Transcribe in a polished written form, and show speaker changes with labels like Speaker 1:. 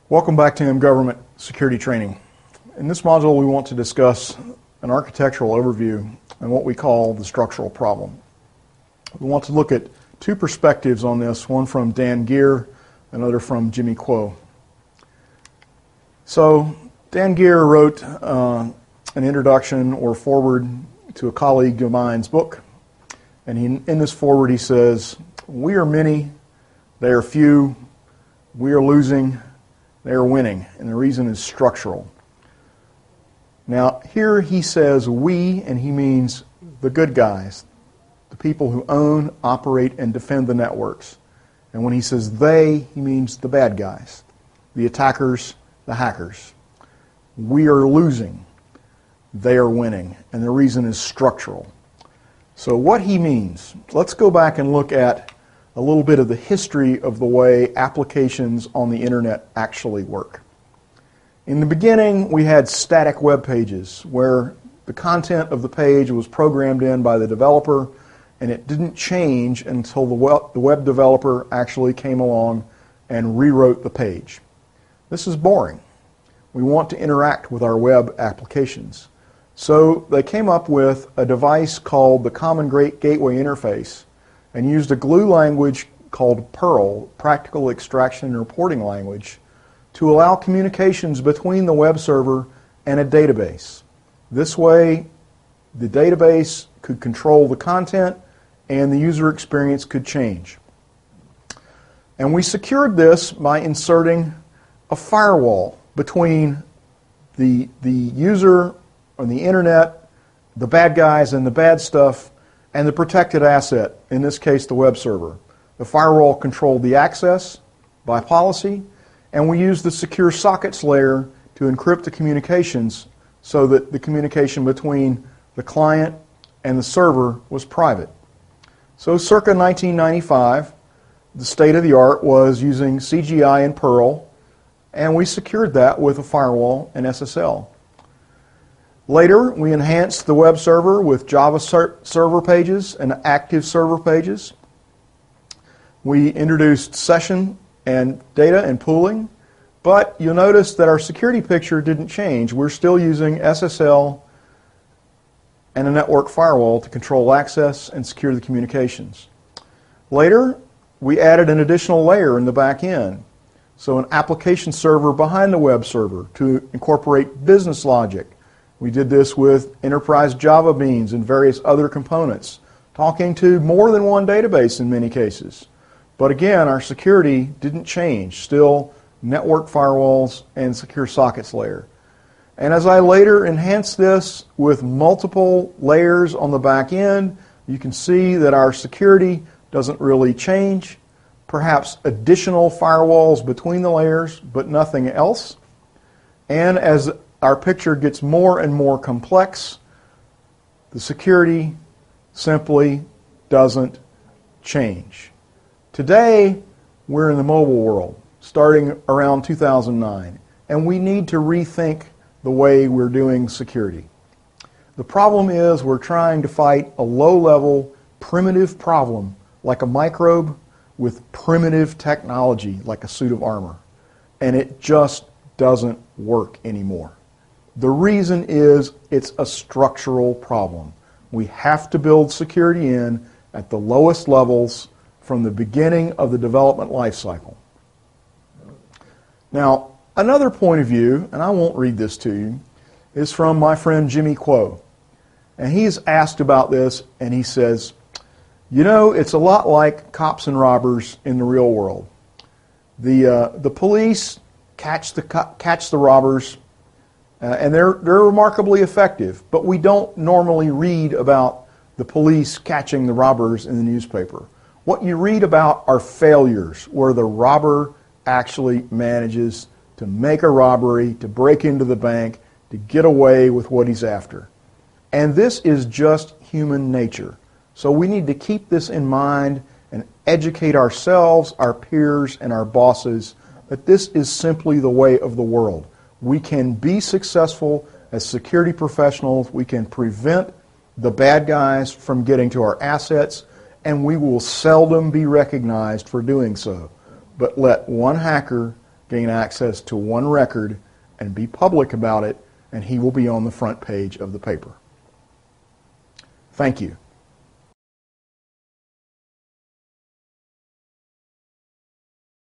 Speaker 1: Welcome back to mGovernment Security Training. In this module we want to discuss an architectural overview and what we call the structural problem. We want to look at two perspectives on this, one from Dan Geer, another from Jimmy Kuo. So Dan Geer wrote an introduction or foreword to a colleague of mine's book, and in this foreword he says, "We are many, they are few, we are losing, they are winning, and the reason is structural." Now here he says we, and he means the good guys, the people who own, operate, and defend the networks. And when he says they, he means the bad guys, the attackers, the hackers. We are losing, they are winning, and the reason is structural. So what he means, let's go back and look at a little bit of the history of the way applications on the internet actually work. In the beginning, we had static web pages where the content of the page was programmed in by the developer, and it didn't change until the web developer actually came along and rewrote the page. This is boring. We want to interact with our web applications. So they came up with a device called the Common Gateway Interface and used a glue language called Perl, Practical Extraction and Reporting Language, to allow communications between the web server and a database. This way, the database could control the content and the user experience could change. And we secured this by inserting a firewall between the user on the internet, the bad guys and the bad stuff, and the protected asset, in this case the web server. The firewall controlled the access by policy, and we used the secure sockets layer to encrypt the communications so that the communication between the client and the server was private. So circa 1995, the state of the art was using CGI and Perl, and we secured that with a firewall and SSL. Later, we enhanced the web server with Java server pages and active server pages. We introduced session and data and pooling, but you'll notice that our security picture didn't change. We're still using SSL and a network firewall to control access and secure the communications. Later, we added an additional layer in the back end. So an application server behind the web server to incorporate business logic. We did this with Enterprise Java Beans and various other components, talking to more than one database in many cases. But again, our security didn't change. Still network firewalls and secure sockets layer. And as I later enhanced this with multiple layers on the back end, you can see that our security doesn't really change. Perhaps additional firewalls between the layers, but nothing else. And as our picture gets more and more complex, the security simply doesn't change. Today, we're in the mobile world, starting around 2009, and we need to rethink the way we're doing security. The problem is we're trying to fight a low-level, primitive problem like a microbe with primitive technology like a suit of armor, and it just doesn't work anymore. The reason is it's a structural problem. We have to build security in at the lowest levels from the beginning of the development life cycle. Now, another point of view, and I won't read this to you, is from my friend Jimmy Kuo. And he's asked about this, and he says, you know, it's a lot like cops and robbers in the real world. The police catch the robbers, and they're remarkably effective, but we don't normally read about the police catching the robbers in the newspaper. What you read about are failures where the robber actually manages to make a robbery, to break into the bank, to get away with what he's after. And this is just human nature. So we need to keep this in mind and educate ourselves, our peers, and our bosses that this is simply the way of the world. We can be successful as security professionals. We can prevent the bad guys from getting to our assets, and we will seldom be recognized for doing so. But let one hacker gain access to one record and be public about it, and he will be on the front page of the paper. Thank you.